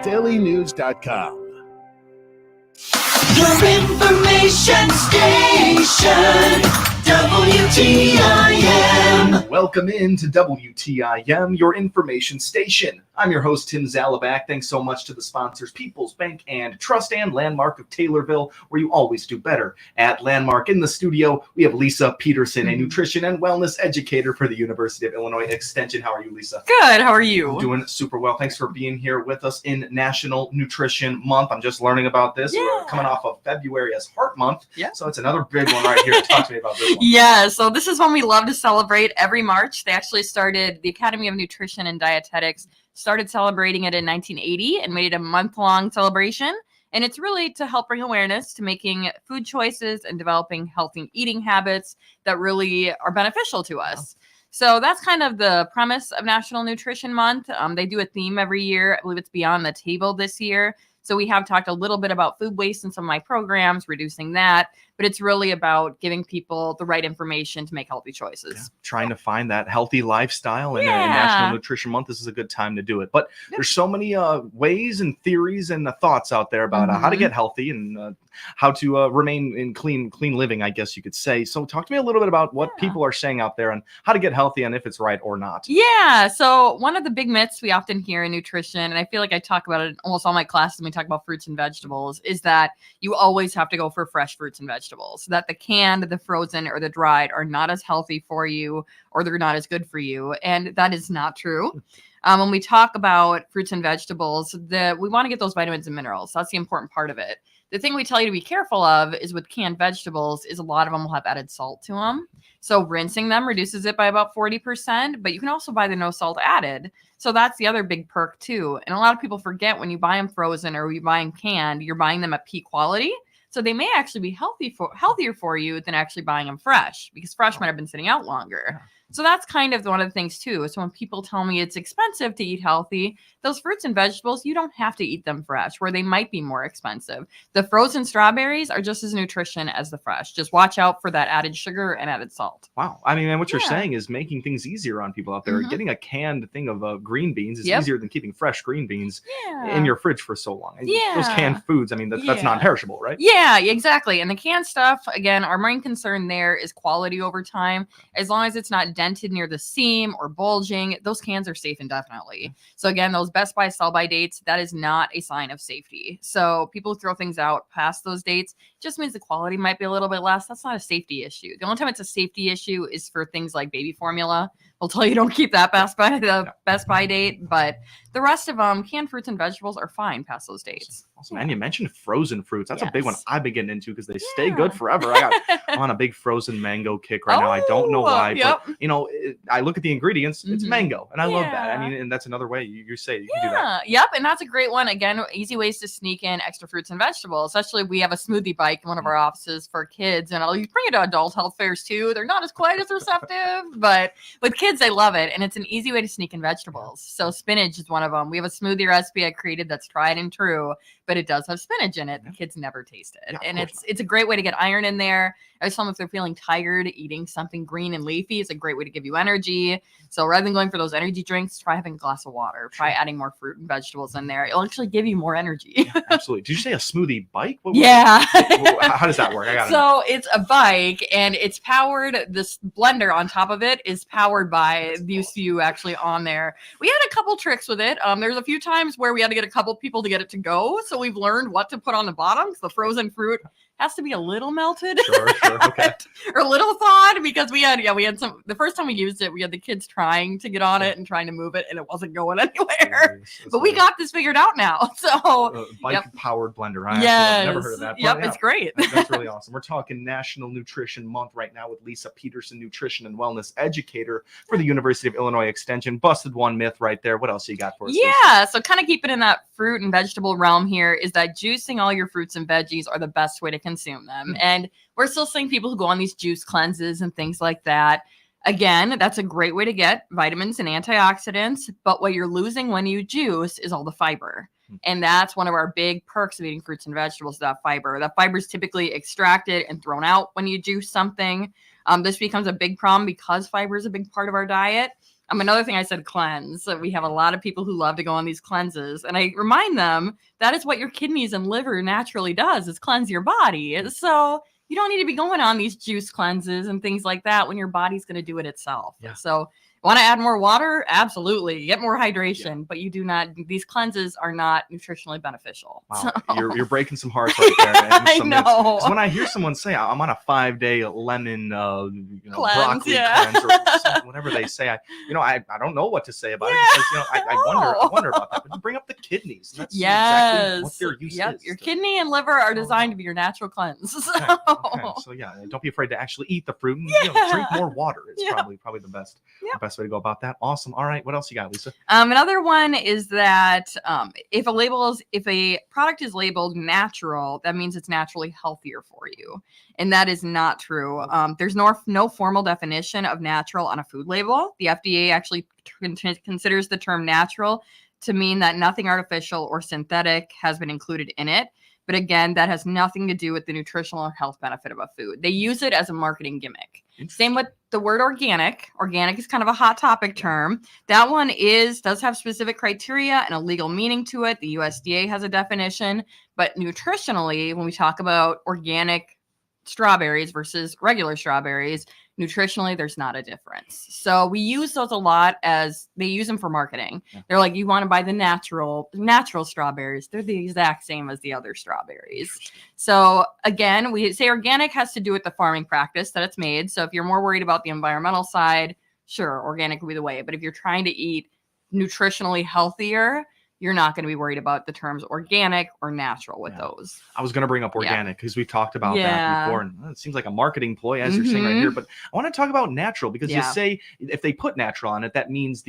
dailynews.com. Your information station, WTIM. Welcome into WTIM, your information station. I'm your host, Tim Zalabak. Thanks so much to the sponsors, People's Bank and Trust and Landmark of Taylorville, where you always do better. At Landmark in the studio, we have Lisa Peterson, a nutrition and wellness educator for the University of Illinois Extension. How are you, Lisa? Good. How are you? I'm doing super well. Thanks for being here with us in National Nutrition Month. I'm just learning about this. Yeah. We're coming off of February as Heart Month. Yeah. So it's another big one right here. Talk to me about this one. Yeah, so this is one we love to celebrate every March. They actually started, the Academy of Nutrition and Dietetics started celebrating it in 1980 and made it a month-long celebration. And it's really to help bring awareness to making food choices and developing healthy eating habits that really are beneficial to us. So that's kind of the premise of National Nutrition Month. They do a theme every year. I believe it's Beyond the Table this year. So we have talked a little bit about food waste in some of my programs, reducing that, but it's really about giving people the right information to make healthy choices. Yeah, trying to find that healthy lifestyle, and in National Nutrition Month, this is a good time to do it. But there's so many ways and theories and thoughts out there about how to get healthy and how to remain in clean living, I guess you could say. So talk to me a little bit about what people are saying out there and how to get healthy and if it's right or not. Yeah. So one of the big myths we often hear in nutrition, and I feel like I talk about it in almost all my classes when we talk about fruits and vegetables, is that you always have to go for fresh fruits and vegetables, that the canned, the frozen, or the dried are not as healthy for you, or they're not as good for you. And that is not true. When we talk about fruits and vegetables, we want to get those vitamins and minerals. That's the important part of it. The thing we tell you to be careful of is with canned vegetables is a lot of them will have added salt to them. So rinsing them reduces it by about 40%, but you can also buy the no salt added. So that's the other big perk too. And a lot of people forget when you buy them frozen or you buy them canned, you're buying them at peak quality. So they may actually be healthier for you than actually buying them fresh, because fresh might have been sitting out longer. So that's kind of one of the things too. So when people tell me it's expensive to eat healthy, those fruits and vegetables, you don't have to eat them fresh, where they might be more expensive. The frozen strawberries are just as nutritious as the fresh. Just watch out for that added sugar and added salt. Wow. I mean, and what you're saying is making things easier on people out there. Getting a canned thing of green beans is easier than keeping fresh green beans in your fridge for so long. And those canned foods, I mean, that's non-perishable, right? Yeah, exactly. And the canned stuff, again, our main concern there is quality over time. As long as it's not dented near the seam or bulging, those cans are safe indefinitely. So again, those Best By sell by dates, that is not a sign of safety. So people who throw things out past those dates just means the quality might be a little bit less. That's not a safety issue. The only time it's a safety issue is for things like baby formula. We'll tell you don't keep that Best By date, but the rest of them, canned fruits and vegetables, are fine past those dates. Awesome. And you mentioned frozen fruits. That's a big one I've been getting into because they stay good forever. I'm on a big frozen mango kick right now. I don't know why, but I look at the ingredients. It's mango, and I love that. I mean, and that's another way you say you can do that. Yep, and that's a great one. Again, easy ways to sneak in extra fruits and vegetables. Especially, we have a smoothie bike in one of our offices for kids, and I'll bring it to adult health fairs too. They're not as quite as receptive, but with kids, they love it, and it's an easy way to sneak in vegetables. So spinach is one of them. We have a smoothie recipe I created that's tried and true, but it does have spinach in it. The kids never taste it. And it's a great way to get iron in there. I was telling them if they're feeling tired, eating something green and leafy is a great way to give you energy. So rather than going for those energy drinks, try having a glass of water. Try adding more fruit and vegetables in there. It'll actually give you more energy. Absolutely. Did you say a smoothie bike? How does that work? It's a bike, and it's powered. This blender on top of it is powered by the UCU actually on there. We had a couple tricks with it. There's a few times where we had to get a couple people to get it to go. So we've learned what to put on the bottom. So the frozen fruit has to be a little melted. Sure, okay. Or a little thawed, because we had some, the first time we used it, we had the kids trying to get on it and trying to move it, and it wasn't going anywhere. But we got this figured out now. So bike-powered blender. I've never heard of that. It's great. That's really awesome. We're talking National Nutrition Month right now with Lisa Peterson, nutrition and wellness educator for the University of Illinois Extension. Busted one myth right there. What else you got for us? Yeah, so kind of keeping in that fruit and vegetable realm here is that juicing all your fruits and veggies are the best way to consume them. And we're still seeing people who go on these juice cleanses and things like that. Again, that's a great way to get vitamins and antioxidants, but what you're losing when you juice is all the fiber. And that's one of our big perks of eating fruits and vegetables, that fiber. That fiber is typically extracted and thrown out when you juice something. This becomes a big problem because fiber is a big part of our diet. Another thing I said, cleanse. So we have a lot of people who love to go on these cleanses, and I remind them that is what your kidneys and liver naturally does, is cleanse your body. So you don't need to be going on these juice cleanses and things like that when your body's going to do it itself. Yeah. So want to add more water? Absolutely. Get more hydration, but you do not, these cleanses are not nutritionally beneficial. Wow, So- you're breaking some hearts right there. And I some myths. know. 'Cause when I hear someone say I'm on a 5-day lemon, Cleanse, broccoli yeah. cleanse or something, whatever they say, I don't know what to say about it because I wonder about that. But you bring up the kidneys. And that's exactly what their use is. Your kidney and liver are designed to be your natural cleanse. So. Okay. So yeah, don't be afraid to actually eat the fruit and drink more water. It's probably the best way to go about that. Awesome. All right, what else you got, Lisa? Another one is that if a product is labeled natural, that means it's naturally healthier for you, and that is not true. There's no formal definition of natural on a food label. The FDA actually considers the term natural to mean that nothing artificial or synthetic has been included in it. But again, that has nothing to do with the nutritional or health benefit of a food. They use it as a marketing gimmick. Same with the word organic. Organic is kind of a hot topic term. That one does have specific criteria and a legal meaning to it. The USDA has a definition. But nutritionally, when we talk about organic strawberries versus regular strawberries, nutritionally, there's not a difference. So we use those a lot as they use them for marketing. Yeah. They're like, you want to buy the natural strawberries. They're the exact same as the other strawberries. So again, we say organic has to do with the farming practice that it's made. So if you're more worried about the environmental side, sure, organic would be the way. But if you're trying to eat nutritionally healthier, you're not going to be worried about the terms organic or natural with those. I was going to bring up organic because we've talked about that before. And it seems like a marketing ploy, as you're saying right here. But I want to talk about natural because you say if they put natural on it, that means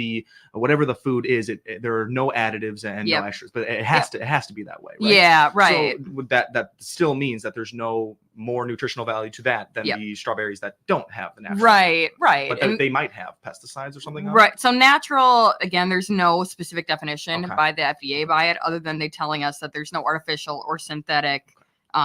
whatever the food is, there are no additives and no extras. But it has to be that way, right? Yeah, right. So that still means that there's no more nutritional value to that than the strawberries that don't have the natural. Right. But they might have pesticides or something. Right. So natural, again, there's no specific definition by the FDA by it, other than they telling us that there's no artificial or synthetic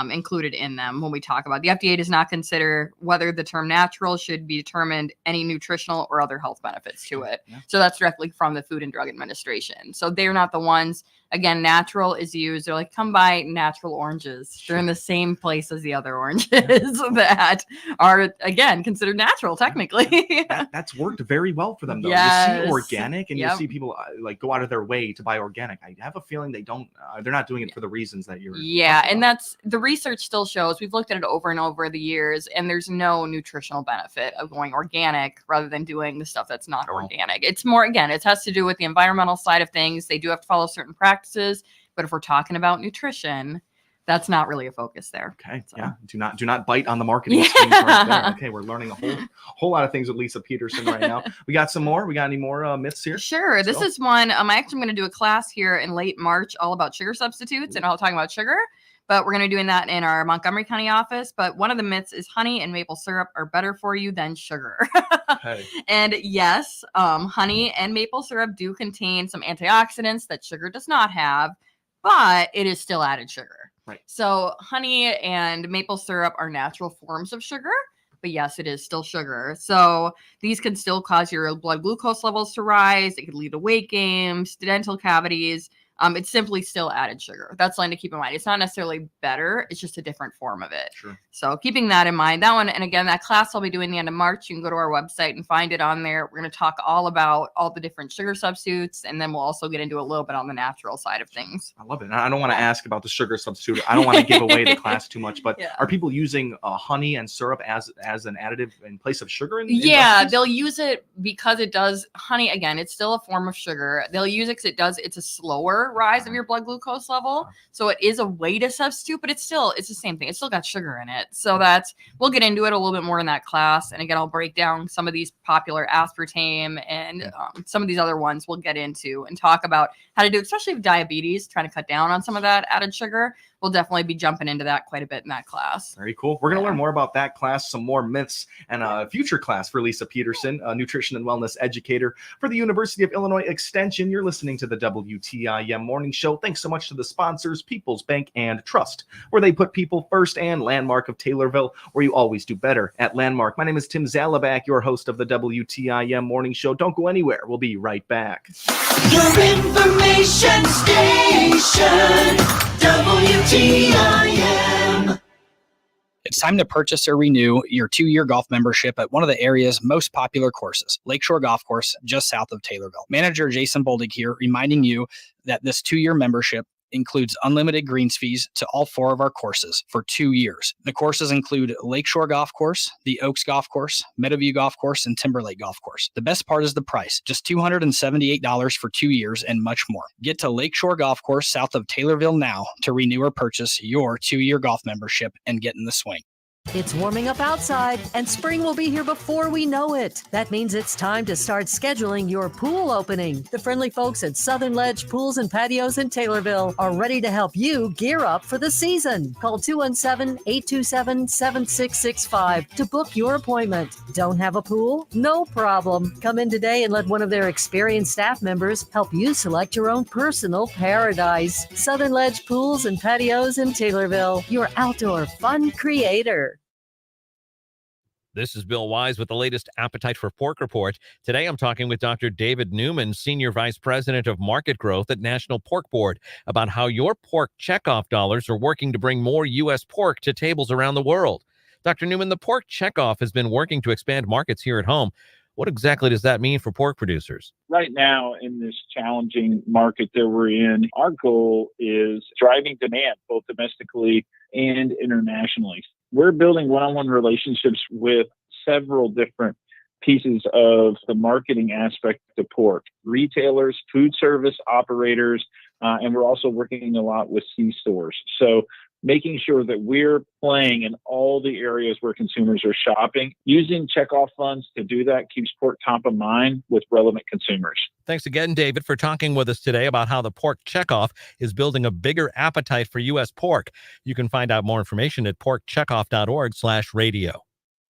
included in them. When we talk about the FDA does not consider whether the term natural should be determined any nutritional or other health benefits to it. Yeah. So that's directly from the Food and Drug Administration. So they're not the ones. Again, natural is used. They're like, come buy natural oranges. They're in the same place as the other oranges that are, again, considered natural, technically. That's worked very well for them, though. Yes. You see organic and you see people like go out of their way to buy organic. I have a feeling they're not doing it for the reasons that you're. Yeah, and that's the research still shows. We've looked at it over and over the years, and there's no nutritional benefit of going organic rather than doing the stuff that's not organic. It's more, again, it has to do with the environmental side of things. They do have to follow certain practices. But if we're talking about nutrition, that's not really a focus there. Okay. So. Yeah. Do not bite on the marketing schemes right there. Okay. We're learning a whole lot of things with Lisa Peterson right now. We got some more. We got any more myths here? Sure. This is one. I'm actually going to do a class here in late March all about sugar substitutes and all talking about sugar. But we're going to be doing that in our Montgomery County office. But one of the myths is honey and maple syrup are better for you than sugar. Hey. And yes, honey and maple syrup do contain some antioxidants that sugar does not have, but it is still added sugar. Right. So honey and maple syrup are natural forms of sugar. But yes, it is still sugar. So these can still cause your blood glucose levels to rise. It could lead to weight gain, dental cavities. It's simply still added sugar. That's something to keep in mind. It's not necessarily better. It's just a different form of it. Sure. So keeping that in mind, that one, and again, that class I'll be doing the end of March. You can go to our website and find it on there. We're going to talk all about all the different sugar substitutes, and then we'll also get into a little bit on the natural side of things. I love it. I don't want to ask about the sugar substitute. I don't want to give away the class too much, but are people using honey and syrup as an additive in place of sugar? In recipes? They'll use it because it does. Honey, again, it's still a form of sugar. They'll use it because it's a slower rise of your blood glucose level. So it is a way to substitute, but it's the same thing. It's still got sugar in it. So we'll get into it a little bit more in that class. And again, I'll break down some of these popular aspartame and some of these other ones we'll get into and talk about how to do, especially with diabetes, trying to cut down on some of that added sugar. we'll definitely be jumping into that quite a bit in that class. Very cool. We're going to learn more about that class, some more myths, and a future class for Lisa Peterson, a nutrition and wellness educator for the University of Illinois Extension. You're listening to the WTIM Morning Show. Thanks so much to the sponsors, People's Bank and Trust, where they put people first, and Landmark of Taylorville, where you always do better at Landmark. My name is Tim Zalabak, your host of the WTIM Morning Show. Don't go anywhere. We'll be right back. Your information station, WTIM. It's time to purchase or renew your 2-year golf membership at one of the area's most popular courses, Lakeshore Golf Course, just south of Taylorville. Manager Jason Boldig here, reminding you that this 2-year membership includes unlimited greens fees to all 4 of our courses for 2 years. The courses include Lakeshore Golf Course, the Oaks Golf Course, Meadowview Golf Course, and Timberlake Golf Course. The best part is the price, just $278 for 2 years and much more. Get to Lakeshore Golf Course south of Taylorville now to renew or purchase your 2-year golf membership and get in the swing. It's warming up outside, and spring will be here before we know it. That means it's time to start scheduling your pool opening. The friendly folks at Southern Ledge Pools and Patios in Taylorville are ready to help you gear up for the season. Call 217-827-7665 to book your appointment. Don't have a pool? No problem. Come in today and let one of their experienced staff members help you select your own personal paradise. Southern Ledge Pools and Patios in Taylorville, your outdoor fun creator. This is Bill Wise with the latest Appetite for Pork report. Today I'm talking with Dr. David Newman, Senior Vice President of Market Growth at National Pork Board, about how your pork checkoff dollars are working to bring more U.S. pork to tables around the world. Dr. Newman, the pork checkoff has been working to expand markets here at home. What exactly does that mean for pork producers? Right now, in this challenging market that we're in, our goal is driving demand both domestically and internationally. We're building one-on-one relationships with several different pieces of the marketing aspect of pork, retailers, food service operators, and we're also working a lot with C-stores. So making sure that we're playing in all the areas where consumers are shopping. Using checkoff funds to do that keeps pork top of mind with relevant consumers. Thanks again, David, for talking with us today about how the pork checkoff is building a bigger appetite for U.S. pork. You can find out more information at porkcheckoff.org/radio.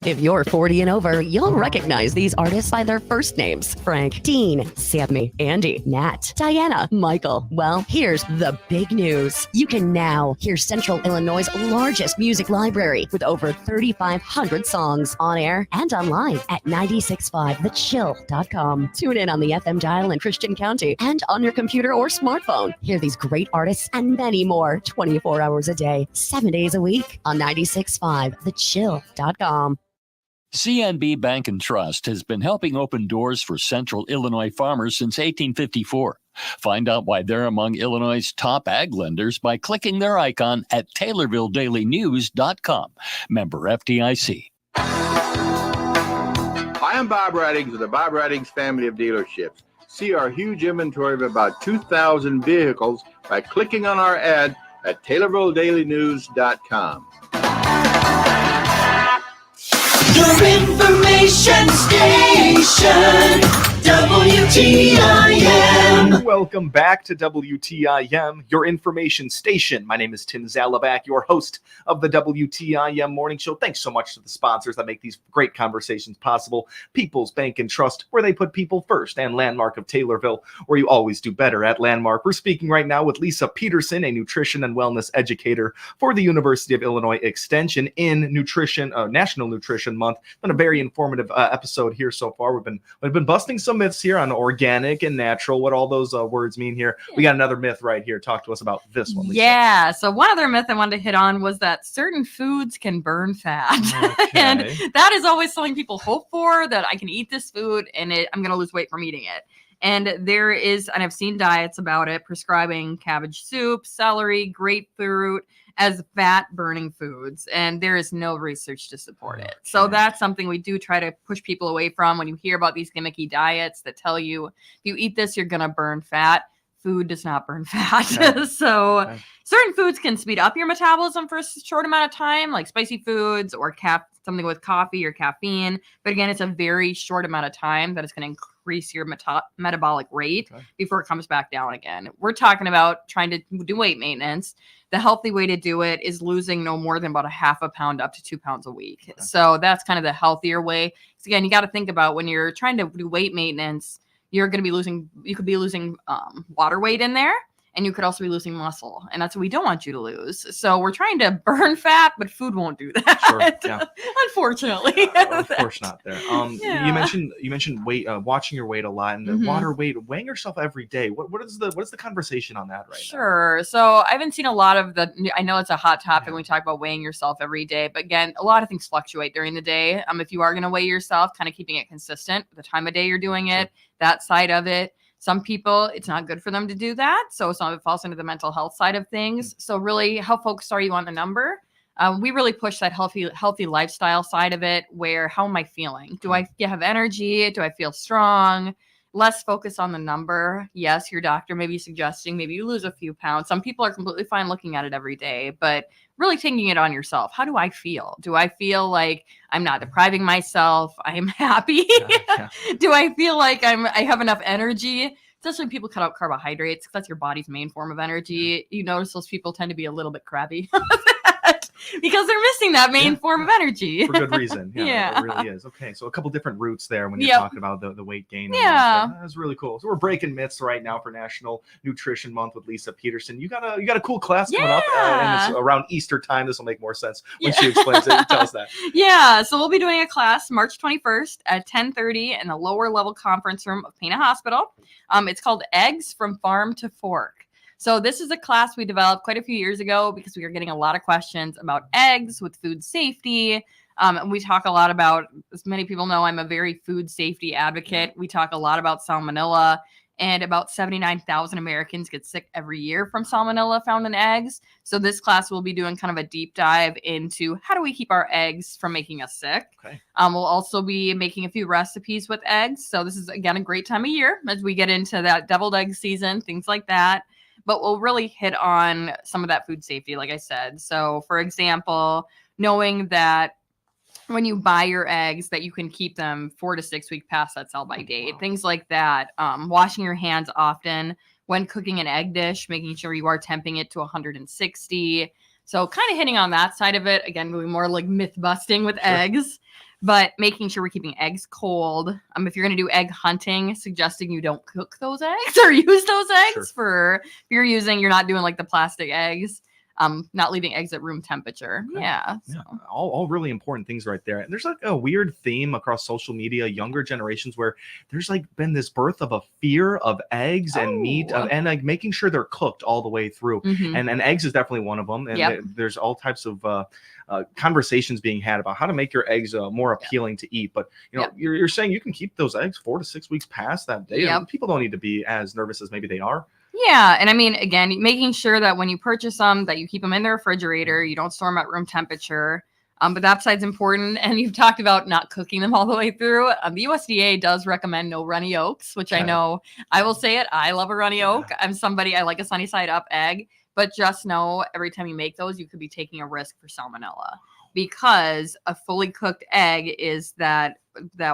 If you're 40 and over, you'll recognize these artists by their first names: Frank, Dean, Sammy, Andy, Nat, Diana, Michael. Well, here's the big news. You can now hear Central Illinois' largest music library with over 3,500 songs on air and online at 965thechill.com. Tune in on the FM dial in Christian County and on your computer or smartphone. Hear these great artists and many more 24 hours a day, 7 days a week on 965thechill.com. CNB Bank and Trust has been helping open doors for Central Illinois farmers since 1854. Find out why they're among Illinois' top ag lenders by clicking their icon at TaylorvilleDailyNews.com. Member FDIC. Hi, I'm Bob Reddings of the Bob Reddings family of dealerships. See our huge inventory of about 2,000 vehicles by clicking on our ad at TaylorvilleDailyNews.com. Your information station, WTIM. Welcome back to WTIM, your information station. My name is Tim Zalabak, your host of the WTIM Morning Show. Thanks so much to the sponsors that make these great conversations possible. People's Bank and Trust, where they put people first, and Landmark of Taylorville, where you always do better at Landmark. We're speaking right now with Lisa Peterson, a nutrition and wellness educator for the University of Illinois Extension in nutrition, National Nutrition Month. Been a very informative episode here so far. We've been busting some myths here on organic and natural, what all those words mean here. We got another myth right here. Talk to us about this one, Lisa. Yeah. So one other myth I wanted to hit on was that certain foods can burn fat. Okay. And that is always something people hope for, that I can eat this food and I'm going to lose weight from eating it. And there is, and I've seen diets about it, prescribing cabbage soup, celery, grapefruit as fat burning foods. And there is no research to support it. So that's something we do try to push people away from when you hear about these gimmicky diets that tell you if you eat this, you're going to burn fat. Food does not burn fat. Okay. So certain foods can speed up your metabolism for a short amount of time, like spicy foods or something with coffee or caffeine. But again, it's a very short amount of time that it's going to increase your metabolic rate before it comes back down again. We're talking about trying to do weight maintenance. the healthy way to do it is losing no more than about a half a pound up to 2 pounds a week. So that's kind of the healthier way. So again, you got to think about when you're trying to do weight maintenance, you could be losing water weight in there. And you could also be losing muscle, and that's what we don't want you to lose. So we're trying to burn fat, but food won't do that. Sure, yeah. Unfortunately. Of course not there. You mentioned weight, watching your weight a lot, and the water weight, weighing yourself every day. What is the conversation on that right now? Sure. So I haven't seen a lot of I know it's a hot topic when we talk about weighing yourself every day, but again, a lot of things fluctuate during the day. If you are going to weigh yourself, kind of keeping it consistent, the time of day you're doing it, that side of it. Some people, it's not good for them to do that. So some of it falls into the mental health side of things. So really, how focused are you on the number? We really push that healthy lifestyle side of it, where how am I feeling? Do I have energy? Do I feel strong? Less focus on the number. Yes, your doctor may be suggesting maybe you lose a few pounds. Some people are completely fine looking at it every day, but really taking it on yourself. How do I feel? Do I feel like I'm not depriving myself? I am happy. Do I feel like I have enough energy? Especially when people cut out carbohydrates, because that's your body's main form of energy. You notice those people tend to be a little bit crabby because they're missing that main form of energy. For good reason. Yeah, it really is. Okay, so a couple different routes there when you're talking about the weight gain. That's really cool. So we're breaking myths right now for National Nutrition Month with Lisa Peterson. You got a cool class coming up, and it's around Easter time. This will make more sense when she explains it. Tell us that. Yeah, so we'll be doing a class March 21st at 10:30 in the lower level conference room of Pana Hospital. It's called Eggs from Farm to Fork. So this is a class we developed quite a few years ago because we were getting a lot of questions about eggs with food safety. And we talk a lot about, as many people know, I'm a very food safety advocate. We talk a lot about salmonella, and about 79,000 Americans get sick every year from salmonella found in eggs. So this class will be doing kind of a deep dive into how do we keep our eggs from making us sick. Okay. We'll also be making a few recipes with eggs. So this is, again, a great time of year as we get into that deviled egg season, things like that. But we'll really hit on some of that food safety, like I said. So, for example, knowing that when you buy your eggs, that you can keep them 4 to 6 weeks past that sell-by date, things like that. Washing your hands often when cooking an egg dish, making sure you are temping it to 160. So, kind of hitting on that side of it. Again, moving more like myth busting with eggs. But making sure we're keeping eggs cold. If you're going to do egg hunting, suggesting you don't cook those eggs or use those eggs you're not doing like the plastic eggs. Not leaving eggs at room temperature. Okay. So. All really important things right there. And there's like a weird theme across social media, younger generations, where there's like been this birth of a fear of eggs and meat and like making sure they're cooked all the way through. And eggs is definitely one of them. And there's all types of conversations being had about how to make your eggs more appealing to eat. But you're saying you can keep those eggs 4 to 6 weeks past that day. People don't need to be as nervous as maybe they are. Yeah. And I mean, again, making sure that when you purchase them, that you keep them in the refrigerator, you don't store them at room temperature. But that side's important. And you've talked about not cooking them all the way through. The USDA does recommend no runny yolks, which I know, I will say it, I love a runny yolk. I like a sunny side up egg. But just know every time you make those, you could be taking a risk for salmonella, because a fully cooked egg is that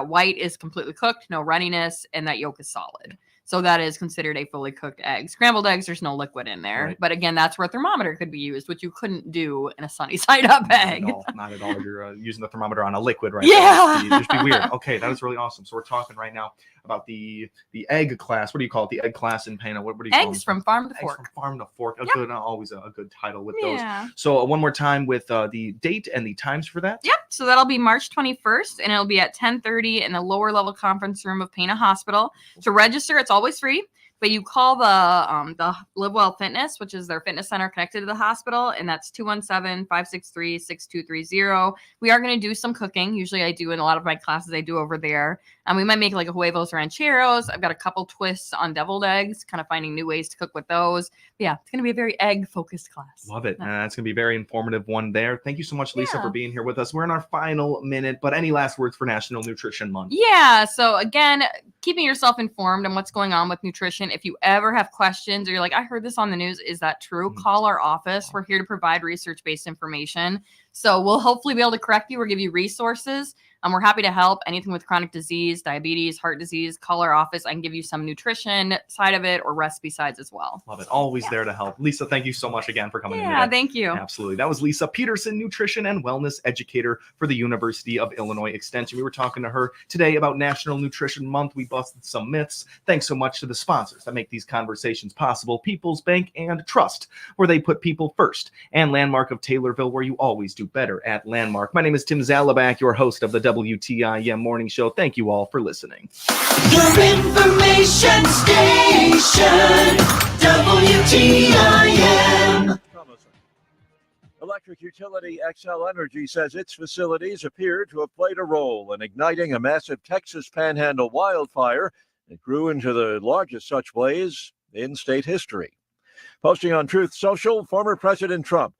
white is completely cooked, no runniness, and that yolk is solid. So that is considered a fully cooked egg. Scrambled eggs, there's no liquid in there. Right. But again, that's where a thermometer could be used, which you couldn't do in a sunny side up egg. Not at all. You're using the thermometer on a liquid, right? Yeah. Just be weird. Okay, that is really awesome. So we're talking right now about the egg class. What do you call it? The egg class in Pana. What do you call it? Eggs from Farm to Fork. Eggs from Farm to Fork. Always a good title with those. So one more time with the date and the times for that. Yep. So that'll be March 21st, and it'll be at 10:30 in the lower level conference room of Pana Hospital. To register, it's always free. But you call the Live Well Fitness, which is their fitness center connected to the hospital, and that's 217-563-6230. We are going to do some cooking. Usually I do in a lot of my classes I do over there. We might make like a huevos rancheros. I've got a couple twists on deviled eggs, kind of finding new ways to cook with those. But yeah, it's going to be a very egg-focused class. Love it. That's going to be a very informative one there. Thank you so much, Lisa, for being here with us. We're in our final minute, but any last words for National Nutrition Month? Yeah, so again, keeping yourself informed on what's going on with nutrition. If you ever have questions or you're like, I heard this on the news, is that true? Call our office. We're here to provide research-based information. So we'll hopefully be able to correct you or give you resources. We're happy to help. Anything with chronic disease, diabetes, heart disease, call our office. I can give you some nutrition side of it or recipe sides as well. Love it. Always there to help. Lisa, thank you so much again for coming in Yeah, today. thank you. Absolutely. That was Lisa Peterson, nutrition and wellness educator for the University of Illinois Extension. We were talking to her today about National Nutrition Month. We busted some myths. Thanks so much to the sponsors that make these conversations possible. People's Bank and Trust, where they put people first, and Landmark of Taylorville, where you always do better at Landmark. My name is Tim Zalabak, your host of the WTIM Morning Show. Thank you all for listening. Your information station, WTIM. Electric utility Xcel Energy says its facilities appear to have played a role in igniting a massive Texas Panhandle wildfire that grew into the largest such blaze in state history. Posting on Truth Social, former President Trump